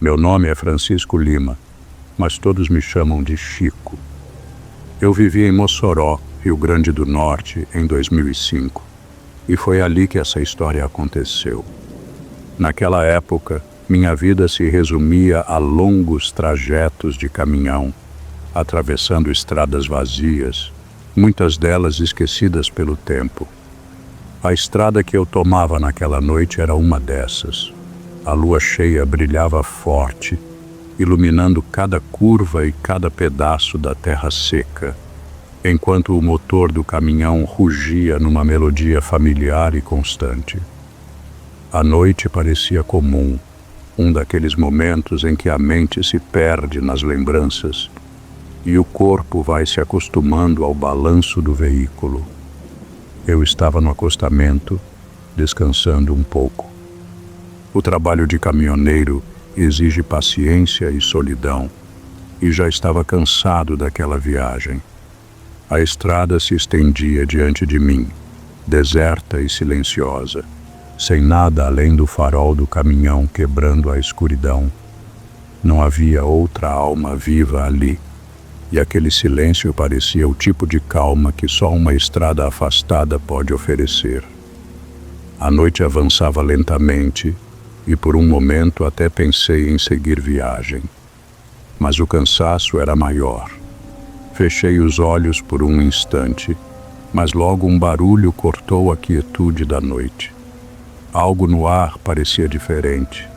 Meu nome é Francisco Lima, mas todos me chamam de Chico. Eu vivi em Mossoró, Rio Grande do Norte, em 2005, e foi ali que essa história aconteceu. Naquela época, minha vida se resumia a longos trajetos de caminhão, atravessando estradas vazias, muitas delas esquecidas pelo tempo. A estrada que eu tomava naquela noite era uma dessas. A lua cheia brilhava forte, iluminando cada curva e cada pedaço da terra seca, enquanto o motor do caminhão rugia numa melodia familiar e constante. A noite parecia comum, um daqueles momentos em que a mente se perde nas lembranças e o corpo vai se acostumando ao balanço do veículo. Eu estava no acostamento, descansando um pouco. O trabalho de caminhoneiro exige paciência e solidão, e já estava cansado daquela viagem. A estrada se estendia diante de mim, deserta e silenciosa, sem nada além do farol do caminhão quebrando a escuridão. Não havia outra alma viva ali, e aquele silêncio parecia o tipo de calma que só uma estrada afastada pode oferecer. A noite avançava lentamente, e por um momento até pensei em seguir viagem. Mas o cansaço era maior. Fechei os olhos por um instante, mas logo um barulho cortou a quietude da noite. Algo no ar parecia diferente.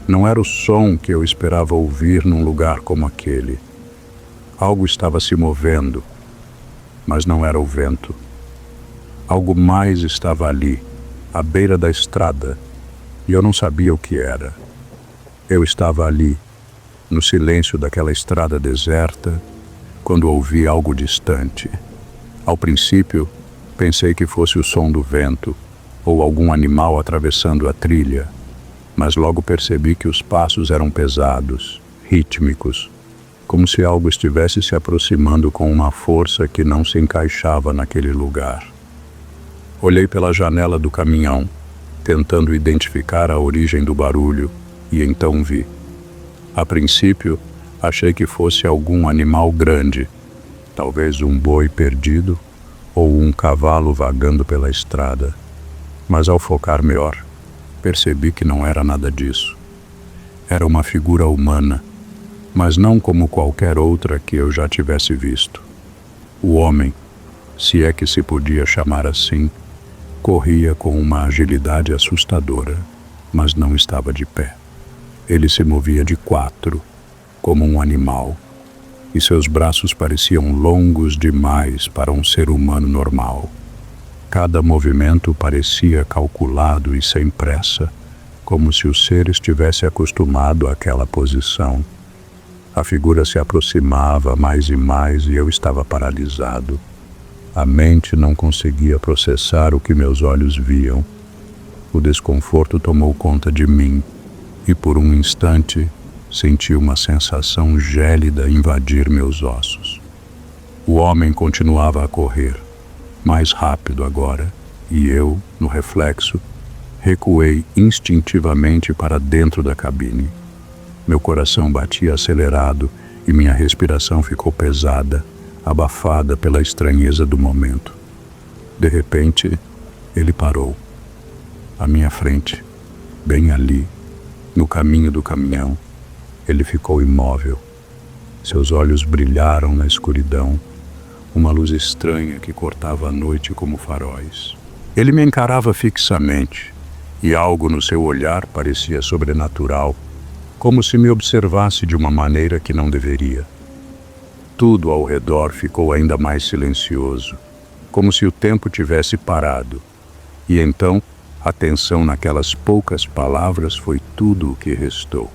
Não era o som que eu esperava ouvir num lugar como aquele. Algo estava se movendo, mas não era o vento. Algo mais estava ali, à beira da estrada, e eu não sabia o que era. Eu estava ali, no silêncio daquela estrada deserta, quando ouvi algo distante. Ao princípio, pensei que fosse o som do vento, ou algum animal atravessando a trilha, mas logo percebi que os passos eram pesados, rítmicos, como se algo estivesse se aproximando com uma força que não se encaixava naquele lugar. Olhei pela janela do caminhão, tentando identificar a origem do barulho, e então vi. A princípio, achei que fosse algum animal grande, talvez um boi perdido ou um cavalo vagando pela estrada. Mas ao focar melhor, percebi que não era nada disso. Era uma figura humana, mas não como qualquer outra que eu já tivesse visto. O homem, se é que se podia chamar assim, corria com uma agilidade assustadora, mas não estava de pé. Ele se movia de quatro, como um animal, e seus braços pareciam longos demais para um ser humano normal. Cada movimento parecia calculado e sem pressa, como se o ser estivesse acostumado àquela posição. A figura se aproximava mais e mais e eu estava paralisado. A mente não conseguia processar o que meus olhos viam. O desconforto tomou conta de mim e por um instante senti uma sensação gélida invadir meus ossos. O homem continuava a correr, mais rápido agora, e eu, no reflexo, recuei instintivamente para dentro da cabine. Meu coração batia acelerado e minha respiração ficou pesada, abafada pela estranheza do momento. De repente, ele parou. À minha frente, bem ali, no caminho do caminhão, ele ficou imóvel. Seus olhos brilharam na escuridão, uma luz estranha que cortava a noite como faróis. Ele me encarava fixamente, e algo no seu olhar parecia sobrenatural, como se me observasse de uma maneira que não deveria. Tudo ao redor ficou ainda mais silencioso, como se o tempo tivesse parado, e então a tensão naquelas poucas palavras foi tudo o que restou.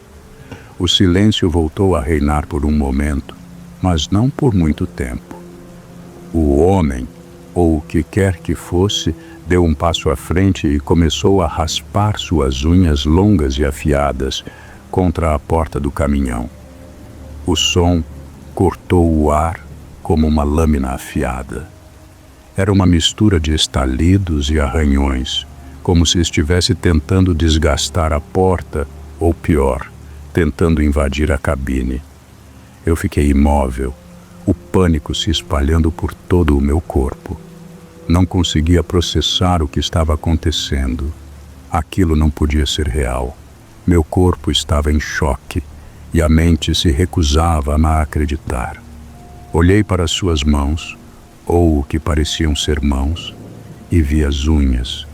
O silêncio voltou a reinar por um momento, mas não por muito tempo. O homem, ou o que quer que fosse, deu um passo à frente e começou a raspar suas unhas longas e afiadas contra a porta do caminhão. O som cortou o ar como uma lâmina afiada. Era uma mistura de estalidos e arranhões, como se estivesse tentando desgastar a porta, ou pior, tentando invadir a cabine. Eu fiquei imóvel, o pânico se espalhando por todo o meu corpo. Não conseguia processar o que estava acontecendo. Aquilo não podia ser real. Meu corpo estava em choque e a mente se recusava a acreditar. Olhei para suas mãos, ou o que pareciam ser mãos, e vi as unhas,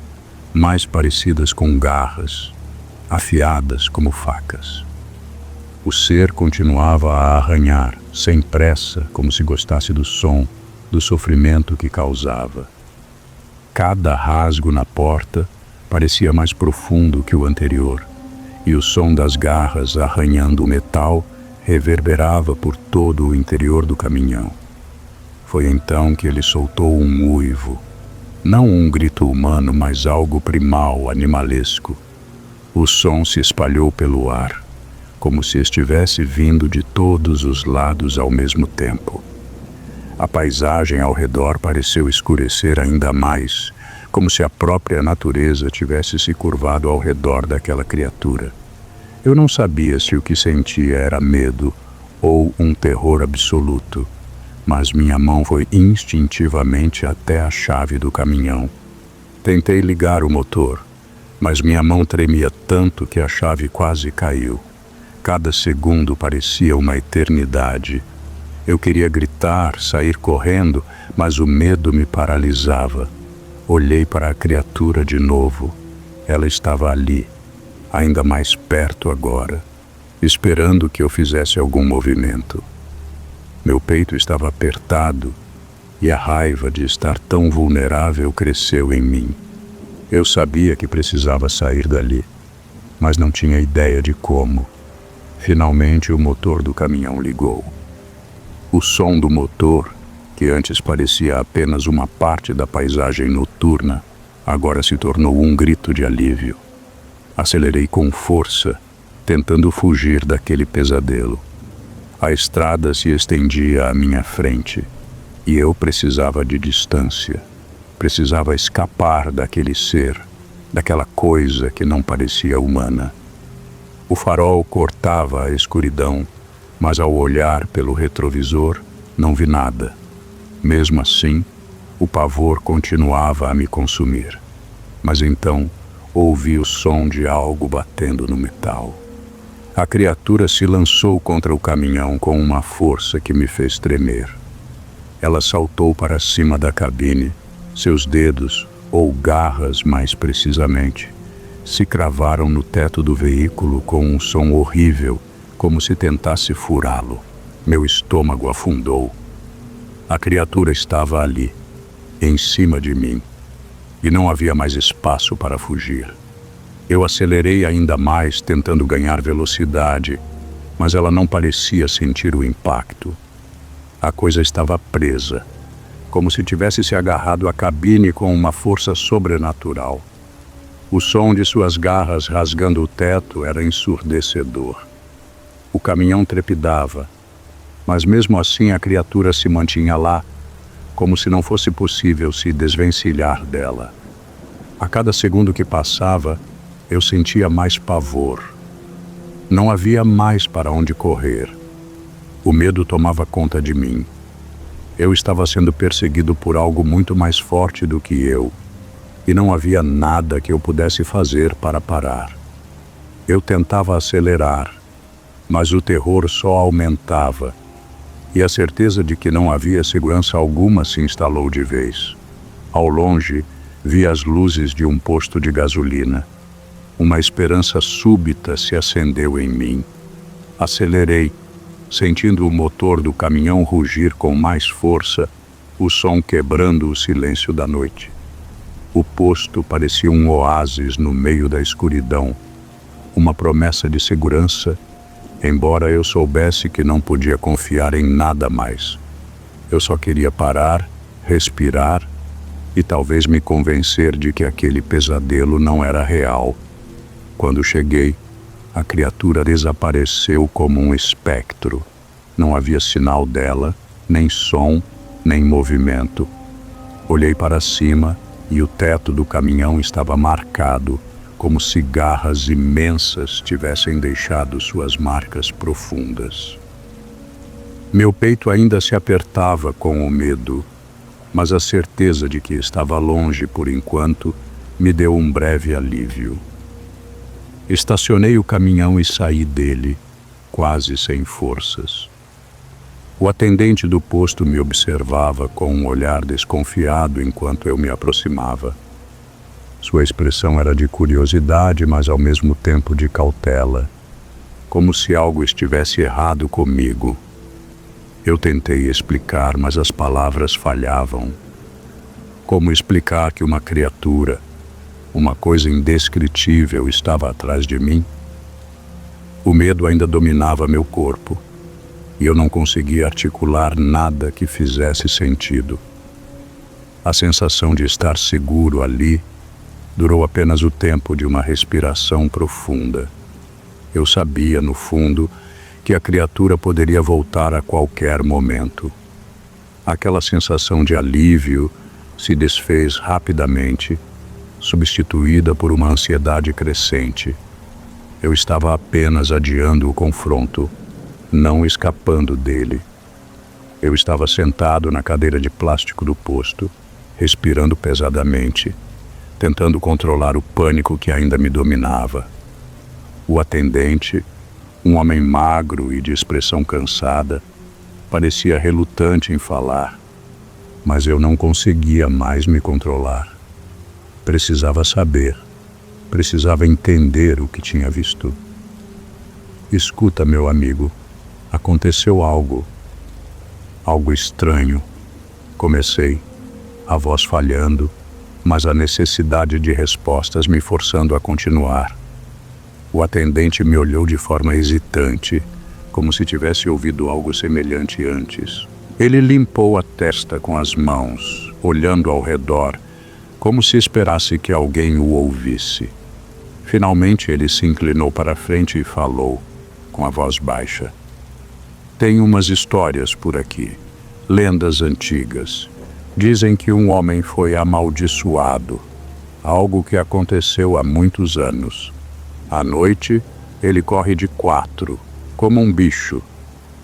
mais parecidas com garras, afiadas como facas. O ser continuava a arranhar, sem pressa, como se gostasse do som, do sofrimento que causava. Cada rasgo na porta parecia mais profundo que o anterior, e o som das garras arranhando o metal reverberava por todo o interior do caminhão. Foi então que ele soltou um uivo, não um grito humano, mas algo primal, animalesco. O som se espalhou pelo ar, como se estivesse vindo de todos os lados ao mesmo tempo. A paisagem ao redor pareceu escurecer ainda mais, como se a própria natureza tivesse se curvado ao redor daquela criatura. Eu não sabia se o que sentia era medo ou um terror absoluto, mas minha mão foi instintivamente até a chave do caminhão. Tentei ligar o motor, mas minha mão tremia tanto que a chave quase caiu. Cada segundo parecia uma eternidade. Eu queria gritar, sair correndo, mas o medo me paralisava. Olhei para a criatura de novo. Ela estava ali, ainda mais perto agora, esperando que eu fizesse algum movimento. Meu peito estava apertado e a raiva de estar tão vulnerável cresceu em mim. Eu sabia que precisava sair dali, mas não tinha ideia de como. Finalmente o motor do caminhão ligou. O som do motor, que antes parecia apenas uma parte da paisagem noturna, agora se tornou um grito de alívio. Acelerei com força, tentando fugir daquele pesadelo. A estrada se estendia à minha frente, e eu precisava de distância. Precisava escapar daquele ser, daquela coisa que não parecia humana. O farol cortava a escuridão, mas ao olhar pelo retrovisor, não vi nada. Mesmo assim, o pavor continuava a me consumir. Mas então, ouvi o som de algo batendo no metal. A criatura se lançou contra o caminhão com uma força que me fez tremer. Ela saltou para cima da cabine, seus dedos, ou garras mais precisamente, se cravaram no teto do veículo com um som horrível, como se tentasse furá-lo. Meu estômago afundou. A criatura estava ali, em cima de mim, e não havia mais espaço para fugir. Eu acelerei ainda mais, tentando ganhar velocidade, mas ela não parecia sentir o impacto. A coisa estava presa, como se tivesse se agarrado à cabine com uma força sobrenatural. O som de suas garras rasgando o teto era ensurdecedor. O caminhão trepidava, mas mesmo assim a criatura se mantinha lá, como se não fosse possível se desvencilhar dela. A cada segundo que passava, eu sentia mais pavor. Não havia mais para onde correr. O medo tomava conta de mim. Eu estava sendo perseguido por algo muito mais forte do que eu, e não havia nada que eu pudesse fazer para parar. Eu tentava acelerar, mas o terror só aumentava, e a certeza de que não havia segurança alguma se instalou de vez. Ao longe, vi as luzes de um posto de gasolina. Uma esperança súbita se acendeu em mim. Acelerei, sentindo o motor do caminhão rugir com mais força, o som quebrando o silêncio da noite. O posto parecia um oásis no meio da escuridão, uma promessa de segurança, embora eu soubesse que não podia confiar em nada mais. Eu só queria parar, respirar e talvez me convencer de que aquele pesadelo não era real. Quando cheguei, a criatura desapareceu como um espectro. Não havia sinal dela, nem som, nem movimento. Olhei para cima e o teto do caminhão estava marcado, como se garras imensas tivessem deixado suas marcas profundas. Meu peito ainda se apertava com o medo, mas a certeza de que estava longe por enquanto me deu um breve alívio. Estacionei o caminhão e saí dele, quase sem forças. O atendente do posto me observava com um olhar desconfiado enquanto eu me aproximava. Sua expressão era de curiosidade, mas ao mesmo tempo de cautela, como se algo estivesse errado comigo. Eu tentei explicar, mas as palavras falhavam. Como explicar que uma criatura, uma coisa indescritível, estava atrás de mim? O medo ainda dominava meu corpo, e eu não conseguia articular nada que fizesse sentido. A sensação de estar seguro ali durou apenas o tempo de uma respiração profunda. Eu sabia, no fundo, que a criatura poderia voltar a qualquer momento. Aquela sensação de alívio se desfez rapidamente, substituída por uma ansiedade crescente. Eu estava apenas adiando o confronto, não escapando dele. Eu estava sentado na cadeira de plástico do posto, respirando pesadamente, tentando controlar o pânico que ainda me dominava. O atendente, um homem magro e de expressão cansada, parecia relutante em falar, mas eu não conseguia mais me controlar. Precisava saber, precisava entender o que tinha visto. Escuta, meu amigo, aconteceu algo estranho. Comecei, a voz falhando, mas a necessidade de respostas me forçando a continuar. O atendente me olhou de forma hesitante, como se tivesse ouvido algo semelhante antes. Ele limpou a testa com as mãos, olhando ao redor, como se esperasse que alguém o ouvisse. Finalmente ele se inclinou para a frente e falou, com a voz baixa: "Tem umas histórias por aqui, lendas antigas. Dizem que um homem foi amaldiçoado, algo que aconteceu há muitos anos. À noite, ele corre de 4, como um bicho.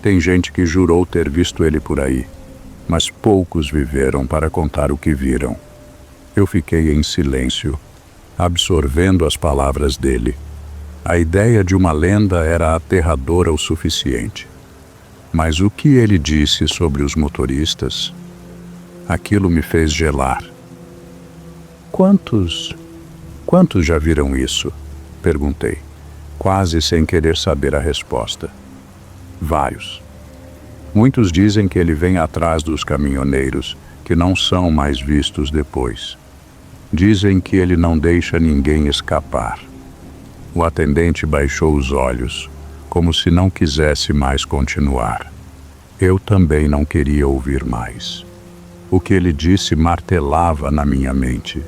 Tem gente que jurou ter visto ele por aí, mas poucos viveram para contar o que viram." Eu fiquei em silêncio, absorvendo as palavras dele. A ideia de uma lenda era aterradora o suficiente. Mas o que ele disse sobre os motoristas? Aquilo me fez gelar. Quantos já viram isso?" perguntei, quase sem querer saber a resposta. "Vários. Muitos dizem que ele vem atrás dos caminhoneiros, que não são mais vistos depois. Dizem que ele não deixa ninguém escapar." O atendente baixou os olhos, como se não quisesse mais continuar. Eu também não queria ouvir mais. O que ele disse martelava na minha mente.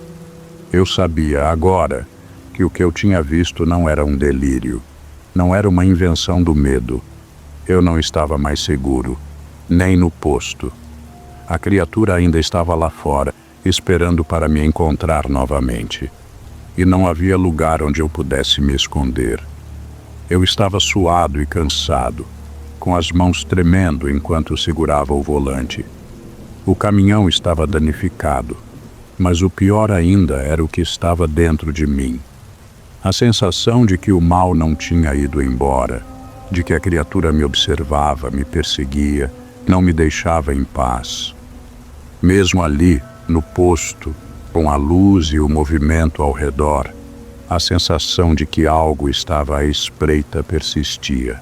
Eu sabia agora que o que eu tinha visto não era um delírio, não era uma invenção do medo. Eu não estava mais seguro, nem no posto. A criatura ainda estava lá fora, esperando para me encontrar novamente. E não havia lugar onde eu pudesse me esconder. Eu estava suado e cansado, com as mãos tremendo enquanto segurava o volante. O caminhão estava danificado, mas o pior ainda era o que estava dentro de mim. A sensação de que o mal não tinha ido embora, de que a criatura me observava, me perseguia, não me deixava em paz. Mesmo ali, no posto, com a luz e o movimento ao redor, a sensação de que algo estava à espreita persistia.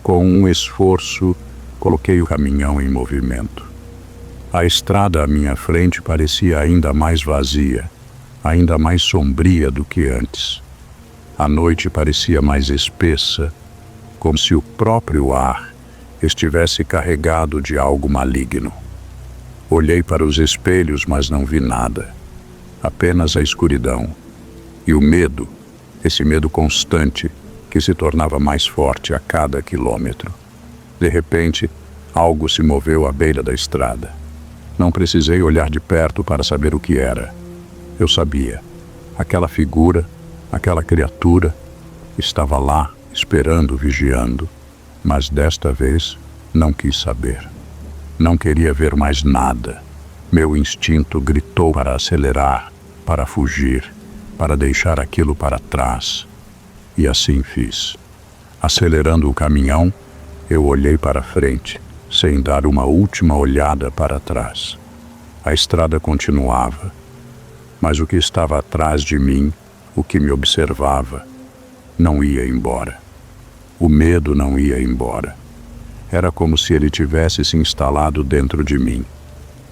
Com um esforço, coloquei o caminhão em movimento. A estrada à minha frente parecia ainda mais vazia, ainda mais sombria do que antes. A noite parecia mais espessa, como se o próprio ar estivesse carregado de algo maligno. Olhei para os espelhos, mas não vi nada. Apenas a escuridão. E o medo, esse medo constante, que se tornava mais forte a cada quilômetro. De repente, algo se moveu à beira da estrada. Não precisei olhar de perto para saber o que era. Eu sabia. Aquela figura, Aquela criatura estava lá, esperando, vigiando, mas desta vez não quis saber. Não queria ver mais nada. Meu instinto gritou para acelerar, para fugir, para deixar aquilo para trás. E assim fiz. Acelerando o caminhão, eu olhei para frente, sem dar uma última olhada para trás. A estrada continuava, mas o que estava atrás de mim, o que me observava, não ia embora. O medo não ia embora. Era como se ele tivesse se instalado dentro de mim.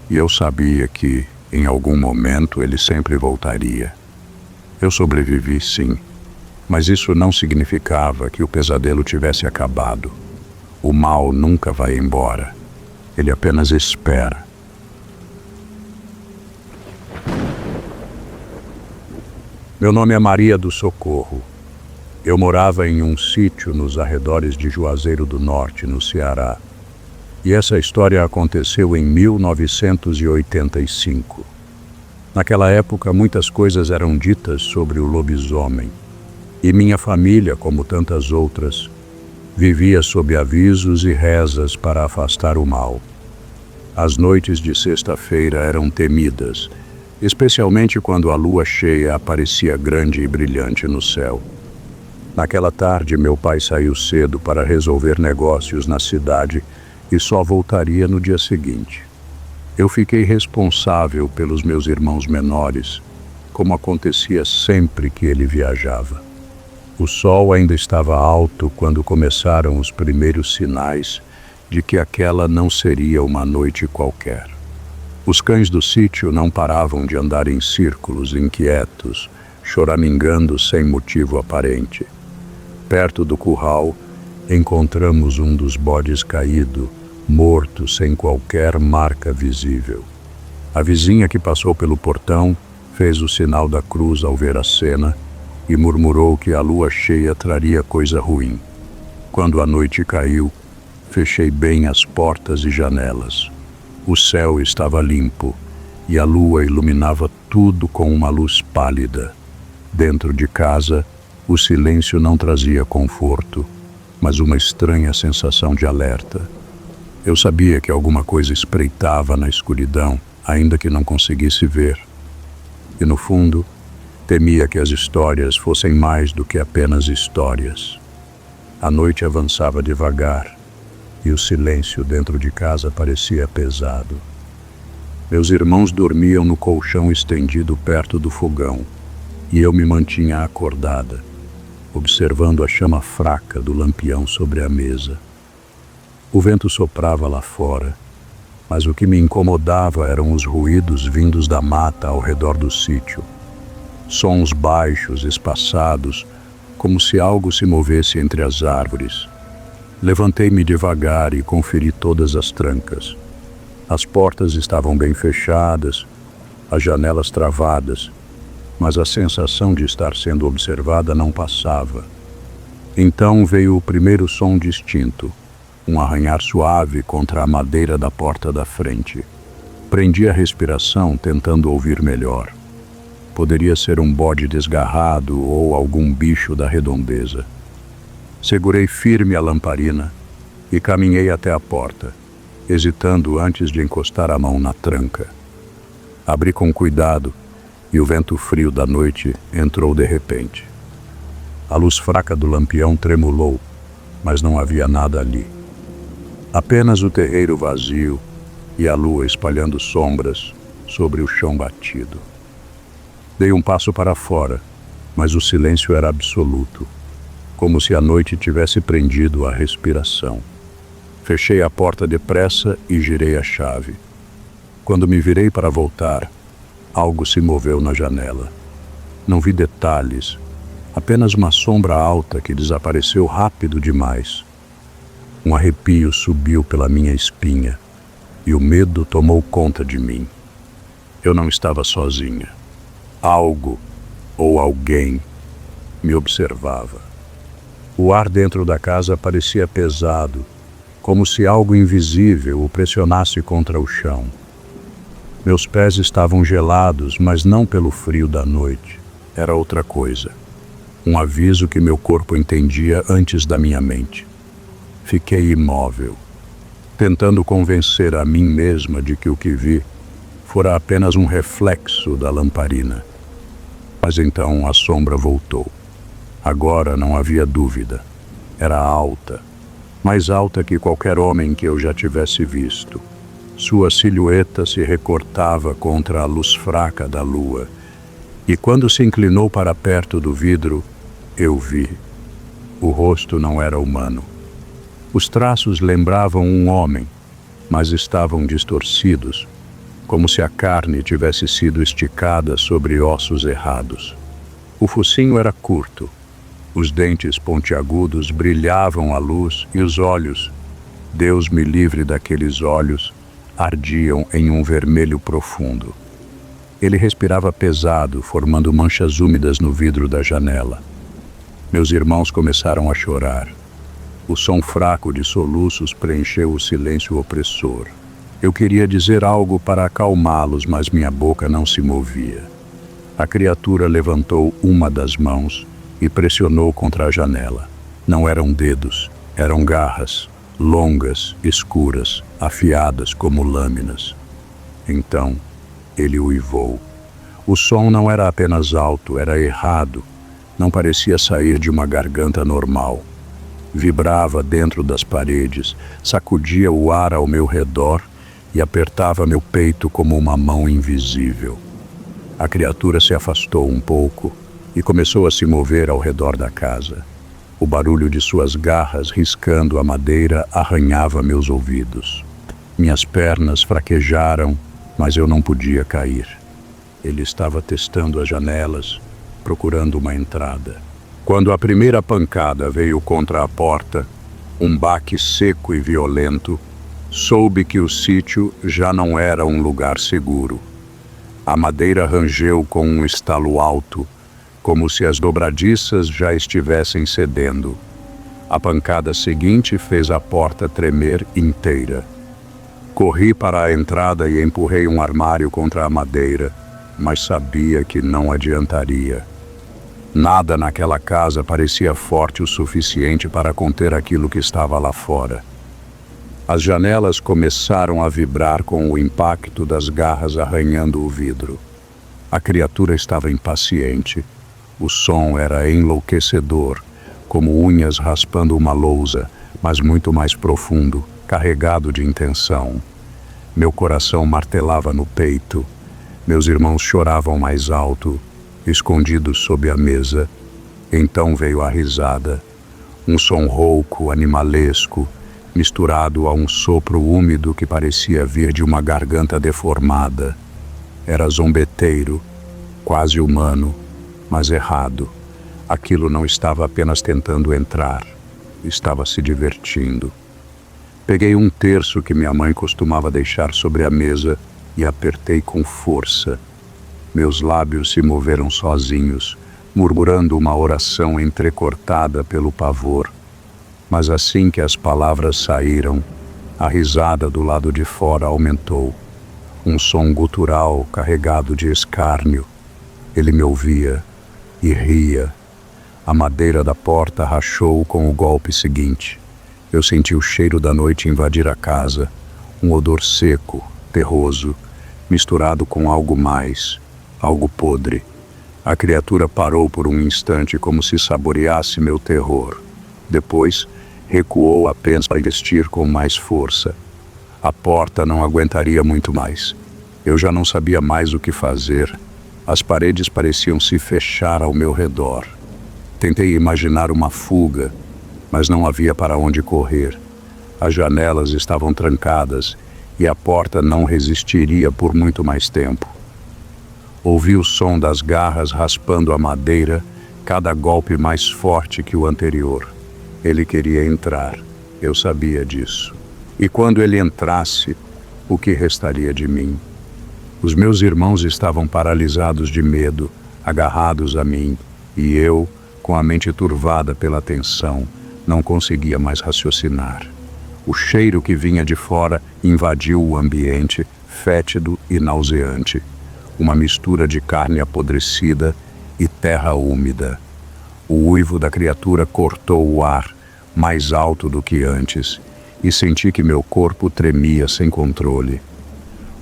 E eu sabia que, em algum momento, ele sempre voltaria. Eu sobrevivi, sim, mas isso não significava que o pesadelo tivesse acabado. O mal nunca vai embora. Ele apenas espera. Meu nome é Maria do Socorro. Eu morava em um sítio nos arredores de Juazeiro do Norte, no Ceará. E essa história aconteceu em 1985. Naquela época, muitas coisas eram ditas sobre o lobisomem. E minha família, como tantas outras, vivia sob avisos e rezas para afastar o mal. As noites de sexta-feira eram temidas, especialmente quando a lua cheia aparecia grande e brilhante no céu. Naquela tarde, meu pai saiu cedo para resolver negócios na cidade e só voltaria no dia seguinte. Eu fiquei responsável pelos meus irmãos menores, como acontecia sempre que ele viajava. O sol ainda estava alto quando começaram os primeiros sinais de que aquela não seria uma noite qualquer. Os cães do sítio não paravam de andar em círculos inquietos, choramingando sem motivo aparente. Perto do curral, encontramos um dos bodes caído, morto sem qualquer marca visível. A vizinha que passou pelo portão fez o sinal da cruz ao ver a cena e murmurou que a lua cheia traria coisa ruim. Quando a noite caiu, fechei bem as portas e janelas. O céu estava limpo e a lua iluminava tudo com uma luz pálida. Dentro de casa, o silêncio não trazia conforto, mas uma estranha sensação de alerta. Eu sabia que alguma coisa espreitava na escuridão, ainda que não conseguisse ver. E no fundo, temia que as histórias fossem mais do que apenas histórias. A noite avançava devagar e o silêncio dentro de casa parecia pesado. Meus irmãos dormiam no colchão estendido perto do fogão e eu me mantinha acordada, observando a chama fraca do lampião sobre a mesa. O vento soprava lá fora, mas o que me incomodava eram os ruídos vindos da mata ao redor do sítio. Sons baixos, espaçados, como se algo se movesse entre as árvores. Levantei-me devagar e conferi todas as trancas. As portas estavam bem fechadas, as janelas travadas, mas a sensação de estar sendo observada não passava. Então veio o primeiro som distinto, um arranhar suave contra a madeira da porta da frente. Prendi a respiração, tentando ouvir melhor. Poderia ser um bode desgarrado ou algum bicho da redondeza. Segurei firme a lamparina e caminhei até a porta, hesitando antes de encostar a mão na tranca. Abri com cuidado e o vento frio da noite entrou de repente. A luz fraca do lampião tremulou, mas não havia nada ali. Apenas o terreiro vazio e a lua espalhando sombras sobre o chão batido. Dei um passo para fora, mas o silêncio era absoluto, como se a noite tivesse prendido a respiração. Fechei a porta depressa e girei a chave. Quando me virei para voltar, algo se moveu na janela. Não vi detalhes, apenas uma sombra alta que desapareceu rápido demais. Um arrepio subiu pela minha espinha e o medo tomou conta de mim. Eu não estava sozinha. Algo ou alguém me observava. O ar dentro da casa parecia pesado, como se algo invisível o pressionasse contra o chão. Meus pés estavam gelados, mas não pelo frio da noite. Era outra coisa. um aviso que meu corpo entendia antes da minha mente. Fiquei imóvel, tentando convencer a mim mesma de que o que vi fora apenas um reflexo da lamparina. Mas então a sombra voltou. Agora não havia dúvida. Era alta, mais alta que qualquer homem que eu já tivesse visto. Sua silhueta se recortava contra a luz fraca da lua, e quando se inclinou para perto do vidro, eu vi. O rosto não era humano. Os traços lembravam um homem, mas estavam distorcidos, como se a carne tivesse sido esticada sobre ossos errados. O focinho era curto, os dentes pontiagudos brilhavam à luz e os olhos, Deus me livre daqueles olhos, ardiam em um vermelho profundo. Ele respirava pesado, formando manchas úmidas no vidro da janela. Meus irmãos começaram a chorar. O som fraco de soluços preencheu o silêncio opressor. Eu queria dizer algo para acalmá-los, mas minha boca não se movia. A criatura levantou uma das mãos e pressionou contra a janela. Não eram dedos, eram garras, longas, escuras, afiadas como lâminas. Então, ele uivou. O som não era apenas alto, era errado. Não parecia sair de uma garganta normal. Vibrava dentro das paredes, sacudia o ar ao meu redor e apertava meu peito como uma mão invisível. A criatura se afastou um pouco e começou a se mover ao redor da casa. O barulho de suas garras riscando a madeira arranhava meus ouvidos. Minhas pernas fraquejaram, mas eu não podia cair. Ele estava testando as janelas, procurando uma entrada. Quando a primeira pancada veio contra a porta, um baque seco e violento, soube que o sítio já não era um lugar seguro. A madeira rangeu com um estalo alto, como se as dobradiças já estivessem cedendo. A pancada seguinte fez a porta tremer inteira. Corri para a entrada e empurrei um armário contra a madeira, mas sabia que não adiantaria. Nada naquela casa parecia forte o suficiente para conter aquilo que estava lá fora. As janelas começaram a vibrar com o impacto das garras arranhando o vidro. A criatura estava impaciente. O som era enlouquecedor, como unhas raspando uma lousa, mas muito mais profundo, carregado de intenção. Meu coração martelava no peito. Meus irmãos choravam mais alto, escondidos sob a mesa. Então veio a risada, um som rouco, animalesco, misturado a um sopro úmido que parecia vir de uma garganta deformada. Era zombeteiro, quase humano, mas errado. Aquilo não estava apenas tentando entrar, estava se divertindo. Peguei um terço que minha mãe costumava deixar sobre a mesa e apertei com força. Meus lábios se moveram sozinhos, murmurando uma oração entrecortada pelo pavor. Mas assim que as palavras saíram, a risada do lado de fora aumentou. Um som gutural carregado de escárnio. Ele me ouvia e ria. A madeira da porta rachou com o golpe seguinte. Eu senti o cheiro da noite invadir a casa, um odor seco, terroso, misturado com algo mais, algo podre. A criatura parou por um instante como se saboreasse meu terror. Depois, recuou apenas para investir com mais força. A porta não aguentaria muito mais. Eu já não sabia mais o que fazer. As paredes pareciam se fechar ao meu redor. Tentei imaginar uma fuga, mas não havia para onde correr. As janelas estavam trancadas e a porta não resistiria por muito mais tempo. Ouvi o som das garras raspando a madeira, cada golpe mais forte que o anterior. Ele queria entrar, eu sabia disso. E quando ele entrasse, o que restaria de mim? Os meus irmãos estavam paralisados de medo, agarrados a mim, e eu, com a mente turvada pela tensão, não conseguia mais raciocinar. O cheiro que vinha de fora invadiu o ambiente, fétido e nauseante. Uma mistura de carne apodrecida e terra úmida. O uivo da criatura cortou o ar, mais alto do que antes, e senti que meu corpo tremia sem controle.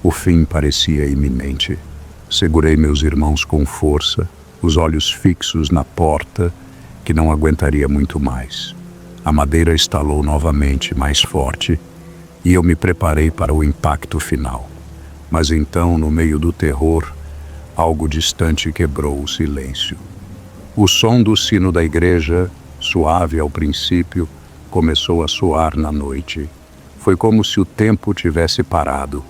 O fim parecia iminente. Segurei meus irmãos com força, os olhos fixos na porta, que não aguentaria muito mais. A madeira estalou novamente, mais forte, e eu me preparei para o impacto final. Mas então, no meio do terror, algo distante quebrou o silêncio. O som do sino da igreja, suave ao princípio, começou a soar na noite. Foi como se o tempo tivesse parado.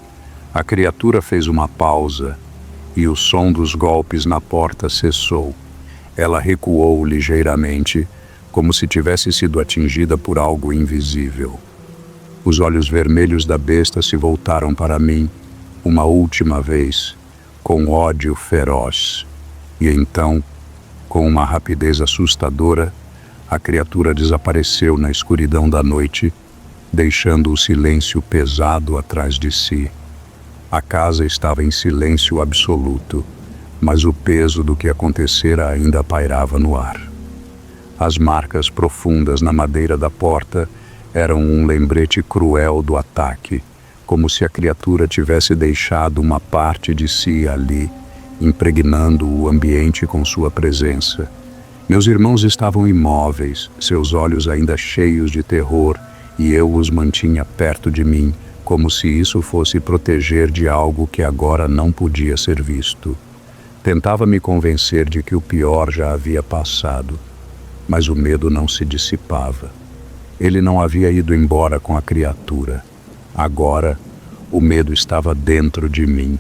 A criatura fez uma pausa e o som dos golpes na porta cessou. Ela recuou ligeiramente, como se tivesse sido atingida por algo invisível. Os olhos vermelhos da besta se voltaram para mim, uma última vez, com ódio feroz. E então, com uma rapidez assustadora, a criatura desapareceu na escuridão da noite, deixando o silêncio pesado atrás de si. A casa estava em silêncio absoluto, mas o peso do que acontecera ainda pairava no ar. As marcas profundas na madeira da porta eram um lembrete cruel do ataque, como se a criatura tivesse deixado uma parte de si ali, impregnando o ambiente com sua presença. Meus irmãos estavam imóveis, seus olhos ainda cheios de terror, e eu os mantinha perto de mim, como se isso fosse proteger de algo que agora não podia ser visto. Tentava me convencer de que o pior já havia passado, mas o medo não se dissipava. Ele não havia ido embora com a criatura. Agora, o medo estava dentro de mim,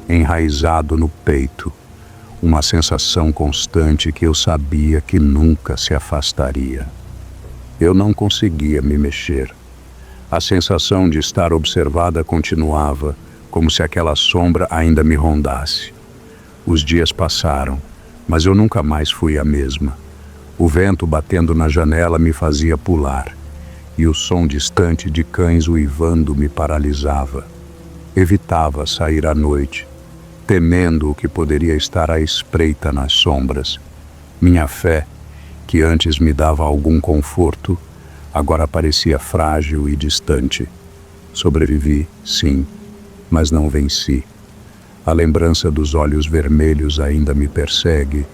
enraizado no peito, uma sensação constante que eu sabia que nunca se afastaria. Eu não conseguia me mexer. A sensação de estar observada continuava, como se aquela sombra ainda me rondasse. Os dias passaram, mas eu nunca mais fui a mesma. O vento batendo na janela me fazia pular, e o som distante de cães uivando me paralisava. Evitava sair à noite, temendo o que poderia estar à espreita nas sombras. Minha fé, que antes me dava algum conforto, agora parecia frágil e distante. Sobrevivi, sim, mas não venci. A lembrança dos olhos vermelhos ainda me persegue,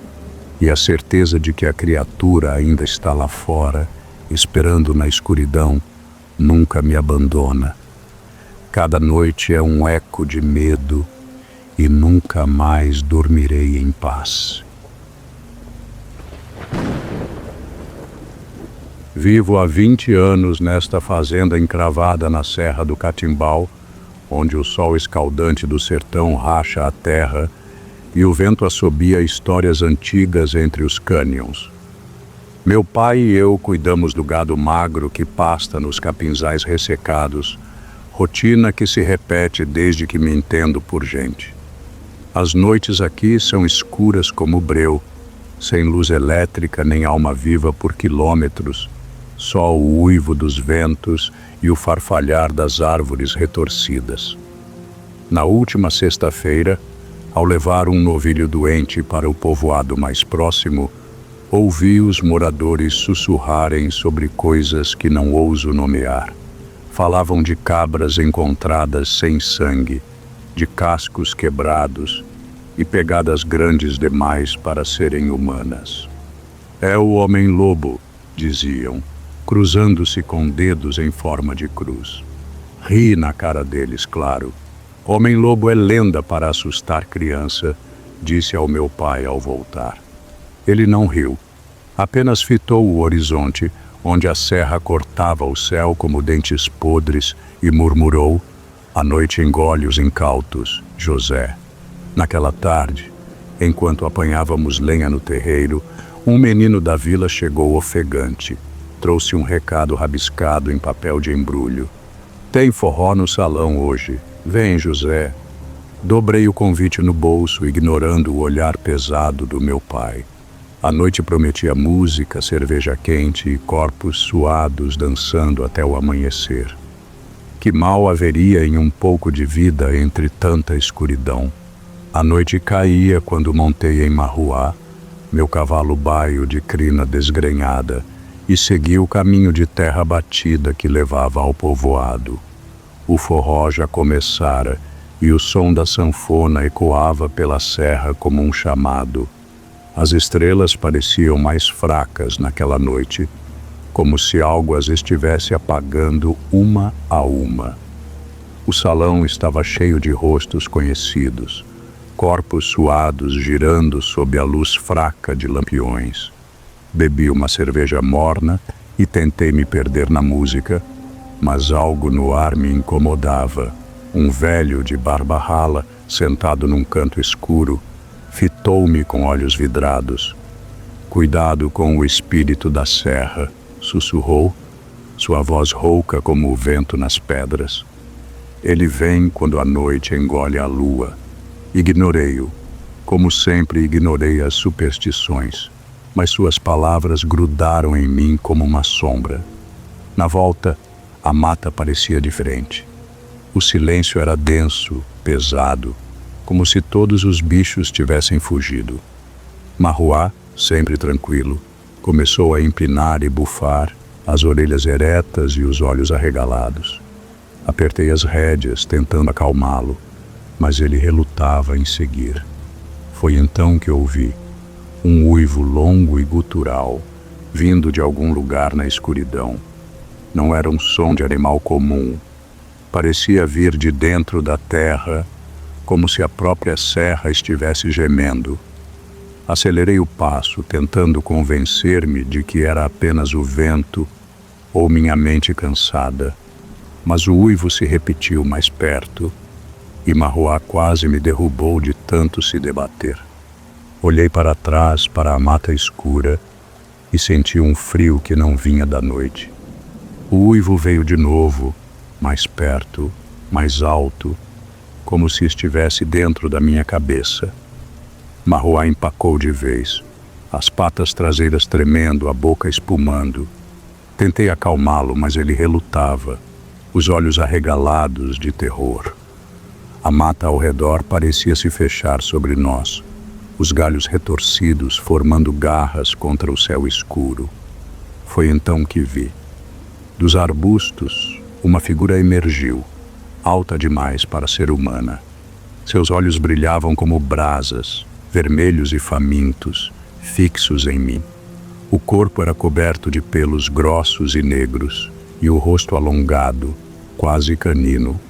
e a certeza de que a criatura ainda está lá fora, esperando na escuridão, nunca me abandona. Cada noite é um eco de medo, e nunca mais dormirei em paz. Vivo há 20 anos nesta fazenda encravada na Serra do Catimbau, onde o sol escaldante do sertão racha a terra e o vento assobia histórias antigas entre os cânions. Meu pai e eu cuidamos do gado magro que pasta nos capinzais ressecados, rotina que se repete desde que me entendo por gente. As noites aqui são escuras como breu, sem luz elétrica nem alma viva por quilômetros, só o uivo dos ventos e o farfalhar das árvores retorcidas. Na última sexta-feira, ao levar um novilho doente para o povoado mais próximo, ouvi os moradores sussurrarem sobre coisas que não ouso nomear. Falavam de cabras encontradas sem sangue, de cascos quebrados e pegadas grandes demais para serem humanas. É o homem-lobo, diziam, cruzando-se com dedos em forma de cruz. Ri na cara deles, claro. Homem-lobo é lenda para assustar criança, disse ao meu pai ao voltar. Ele não riu, apenas fitou o horizonte, onde a serra cortava o céu como dentes podres, e murmurou: "A noite engole os incautos, José." Naquela tarde, enquanto apanhávamos lenha no terreiro, um menino da vila chegou ofegante. Trouxe um recado rabiscado em papel de embrulho. "Tem forró no salão hoje. Vem, José." Dobrei o convite no bolso, ignorando o olhar pesado do meu pai. A noite prometia música, cerveja quente e corpos suados dançando até o amanhecer. Que mal haveria em um pouco de vida entre tanta escuridão? A noite caía quando montei em Marruá, meu cavalo baio de crina desgrenhada, e segui o caminho de terra batida que levava ao povoado. O forró já começara, e o som da sanfona ecoava pela serra como um chamado. As estrelas pareciam mais fracas naquela noite, como se algo as estivesse apagando uma a uma. O salão estava cheio de rostos conhecidos, corpos suados girando sob a luz fraca de lampiões. Bebi uma cerveja morna e tentei me perder na música, mas algo no ar me incomodava. Um velho de barba rala, sentado num canto escuro, fitou-me com olhos vidrados. "Cuidado com o espírito da serra", sussurrou, sua voz rouca como o vento nas pedras. "Ele vem quando a noite engole a lua." Ignorei-o. Como sempre, ignorei as superstições, mas suas palavras grudaram em mim como uma sombra. Na volta, a mata parecia diferente. O silêncio era denso, pesado, como se todos os bichos tivessem fugido. Marruá, sempre tranquilo, começou a empinar e bufar, as orelhas eretas e os olhos arregalados. Apertei as rédeas, tentando acalmá-lo, mas ele relutava em seguir. Foi então que ouvi um uivo longo e gutural, vindo de algum lugar na escuridão. Não era um som de animal comum. Parecia vir de dentro da terra, como se a própria serra estivesse gemendo. Acelerei o passo, tentando convencer-me de que era apenas o vento ou minha mente cansada. Mas o uivo se repetiu mais perto, e Marruá quase me derrubou de tanto se debater. Olhei para trás, para a mata escura, e senti um frio que não vinha da noite. O uivo veio de novo, mais perto, mais alto, como se estivesse dentro da minha cabeça. Marruá empacou de vez, as patas traseiras tremendo, a boca espumando. Tentei acalmá-lo, mas ele relutava, os olhos arregalados de terror. A mata ao redor parecia se fechar sobre nós, os galhos retorcidos formando garras contra o céu escuro. Foi então que vi. Dos arbustos, uma figura emergiu, alta demais para ser humana. Seus olhos brilhavam como brasas, vermelhos e famintos, fixos em mim. O corpo era coberto de pelos grossos e negros, e o rosto alongado, quase canino,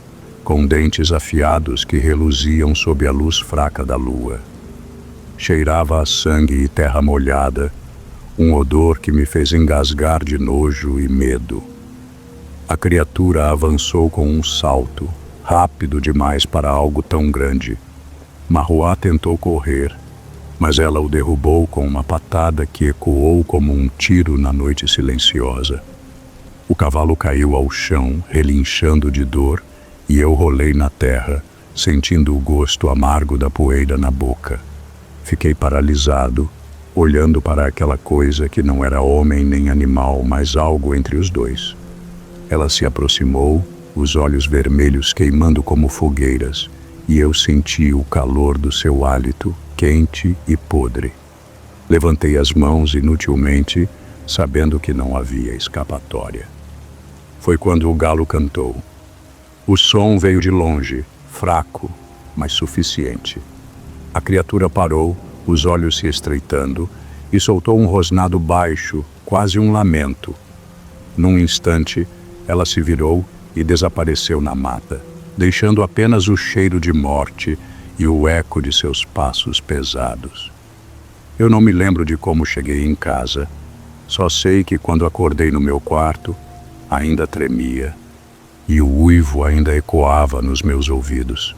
com dentes afiados que reluziam sob a luz fraca da lua. Cheirava a sangue e terra molhada, um odor que me fez engasgar de nojo e medo. A criatura avançou com um salto, rápido demais para algo tão grande. Marruá tentou correr, mas ela o derrubou com uma patada que ecoou como um tiro na noite silenciosa. O cavalo caiu ao chão, relinchando de dor, e eu rolei na terra, sentindo o gosto amargo da poeira na boca. Fiquei paralisado, olhando para aquela coisa que não era homem nem animal, mas algo entre os dois. Ela se aproximou, os olhos vermelhos queimando como fogueiras, e eu senti o calor do seu hálito, quente e podre. Levantei as mãos inutilmente, sabendo que não havia escapatória. Foi quando o galo cantou. O som veio de longe, fraco, mas suficiente. A criatura parou, os olhos se estreitando, e soltou um rosnado baixo, quase um lamento. Num instante, ela se virou e desapareceu na mata, deixando apenas o cheiro de morte e o eco de seus passos pesados. Eu não me lembro de como cheguei em casa. Só sei que quando acordei no meu quarto, ainda tremia, e o uivo ainda ecoava nos meus ouvidos.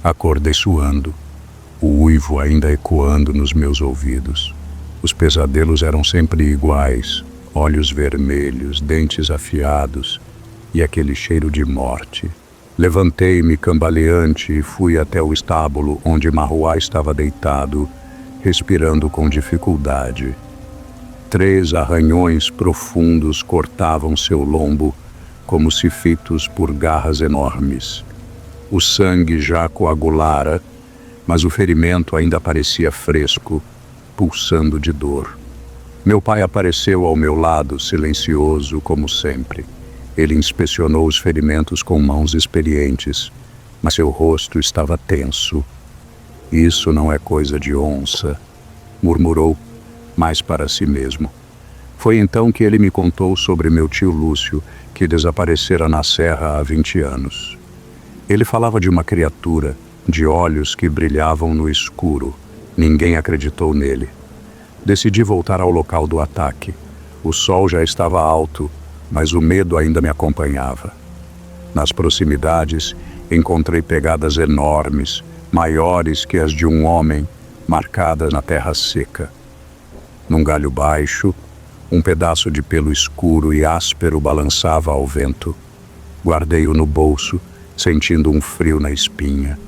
Acordei suando, o uivo ainda ecoando nos meus ouvidos. Os pesadelos eram sempre iguais, olhos vermelhos, dentes afiados e aquele cheiro de morte. Levantei-me cambaleante e fui até o estábulo onde Marruá estava deitado, respirando com dificuldade. 3 arranhões profundos cortavam seu lombo, como se fitos por garras enormes. O sangue já coagulara, mas o ferimento ainda parecia fresco, pulsando de dor. Meu pai apareceu ao meu lado, silencioso como sempre. Ele inspecionou os ferimentos com mãos experientes, mas seu rosto estava tenso. Isso não é coisa de onça, murmurou, mais para si mesmo. Foi então que ele me contou sobre meu tio Lúcio, que desaparecera na serra há 20 anos. Ele falava de uma criatura, de olhos que brilhavam no escuro. Ninguém acreditou nele. Decidi voltar ao local do ataque. O sol já estava alto, mas o medo ainda me acompanhava. Nas proximidades, encontrei pegadas enormes, maiores que as de um homem, marcadas na terra seca. Num galho baixo, um pedaço de pelo escuro e áspero balançava ao vento. Guardei-o no bolso, sentindo um frio na espinha.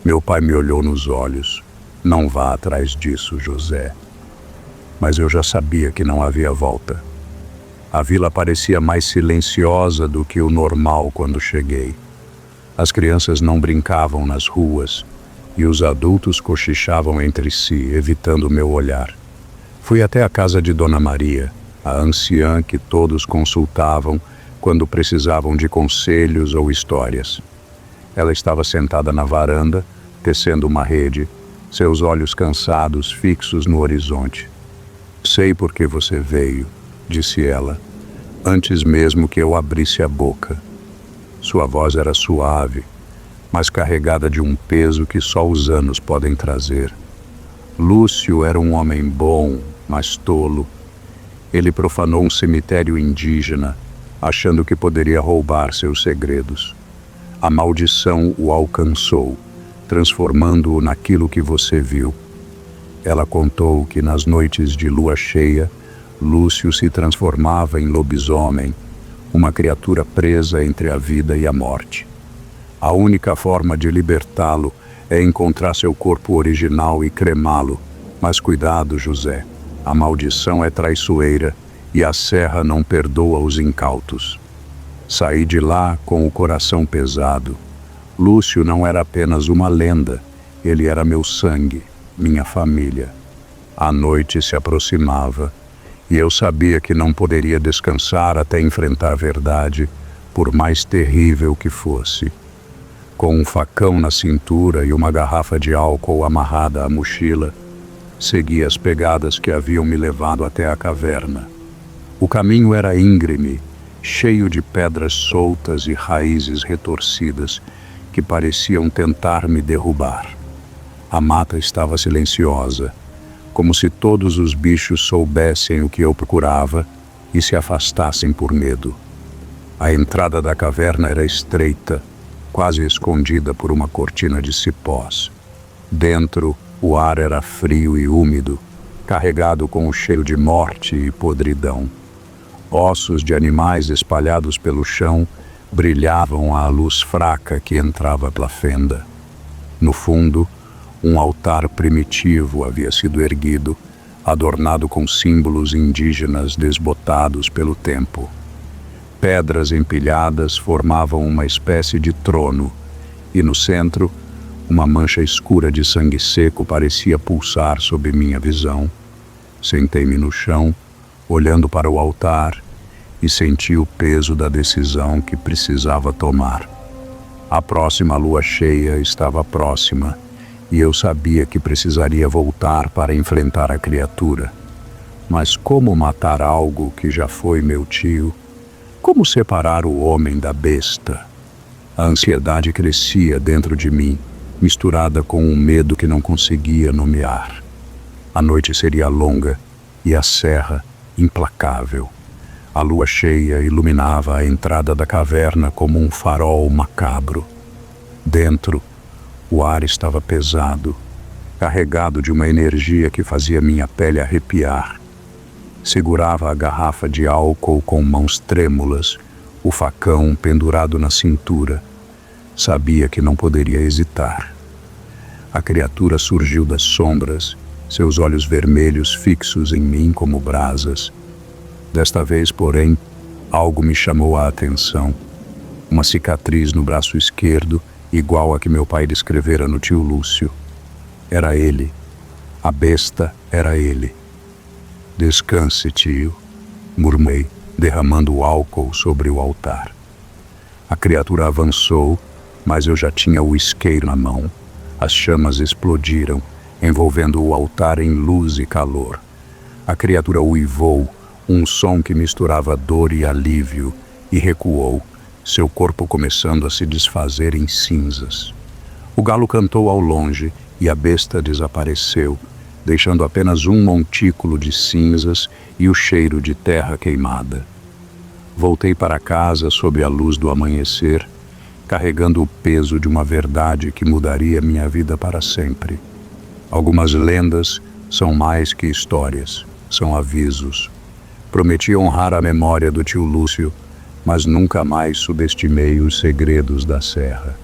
Meu pai me olhou nos olhos. Não vá atrás disso, José. Mas eu já sabia que não havia volta. A vila parecia mais silenciosa do que o normal quando cheguei. As crianças não brincavam nas ruas e os adultos cochichavam entre si, evitando meu olhar. Fui até a casa de Dona Maria, a anciã que todos consultavam quando precisavam de conselhos ou histórias. Ela estava sentada na varanda, tecendo uma rede, seus olhos cansados fixos no horizonte. Sei por que você veio, disse ela, antes mesmo que eu abrisse a boca. Sua voz era suave, mas carregada de um peso que só os anos podem trazer. Lúcio era um homem bom, mas tolo. Ele profanou um cemitério indígena, achando que poderia roubar seus segredos. A maldição o alcançou, transformando-o naquilo que você viu. Ela contou que nas noites de lua cheia, Lúcio se transformava em lobisomem, uma criatura presa entre a vida e a morte. A única forma de libertá-lo é encontrar seu corpo original e cremá-lo. Mas cuidado, José. A maldição é traiçoeira e a serra não perdoa os incautos. Saí de lá com o coração pesado. Lúcio não era apenas uma lenda, ele era meu sangue, minha família. A noite se aproximava e eu sabia que não poderia descansar até enfrentar a verdade, por mais terrível que fosse. Com um facão na cintura e uma garrafa de álcool amarrada à mochila, segui as pegadas que haviam me levado até a caverna. O caminho era íngreme, cheio de pedras soltas e raízes retorcidas que pareciam tentar me derrubar. A mata estava silenciosa, como se todos os bichos soubessem o que eu procurava e se afastassem por medo. A entrada da caverna era estreita, quase escondida por uma cortina de cipós. Dentro, o ar era frio e úmido, carregado com o cheiro de morte e podridão. Ossos de animais espalhados pelo chão brilhavam à luz fraca que entrava pela fenda. No fundo, um altar primitivo havia sido erguido, adornado com símbolos indígenas desbotados pelo tempo. Pedras empilhadas formavam uma espécie de trono, e no centro, uma mancha escura de sangue seco parecia pulsar sob minha visão. Sentei-me no chão, olhando para o altar, e senti o peso da decisão que precisava tomar. A próxima lua cheia estava próxima, e eu sabia que precisaria voltar para enfrentar a criatura. Mas como matar algo que já foi meu tio? Como separar o homem da besta? A ansiedade crescia dentro de mim, misturada com um medo que não conseguia nomear. A noite seria longa e a serra implacável. A lua cheia iluminava a entrada da caverna como um farol macabro. Dentro, o ar estava pesado, carregado de uma energia que fazia minha pele arrepiar. Segurava a garrafa de álcool com mãos trêmulas, o facão pendurado na cintura. Sabia que não poderia hesitar. A criatura surgiu das sombras, seus olhos vermelhos fixos em mim como brasas. Desta vez, porém, algo me chamou a atenção. Uma cicatriz no braço esquerdo, igual a que meu pai descrevera no tio Lúcio. Era ele. A besta era ele. Descanse, tio, murmurei, derramando álcool sobre o altar. A criatura avançou, mas eu já tinha o isqueiro na mão. As chamas explodiram, envolvendo o altar em luz e calor. A criatura uivou, um som que misturava dor e alívio, e recuou, seu corpo começando a se desfazer em cinzas. O galo cantou ao longe e a besta desapareceu, deixando apenas um montículo de cinzas e o cheiro de terra queimada. Voltei para casa sob a luz do amanhecer, carregando o peso de uma verdade que mudaria minha vida para sempre. Algumas lendas são mais que histórias, são avisos. Prometi honrar a memória do tio Lúcio, mas nunca mais subestimei os segredos da serra.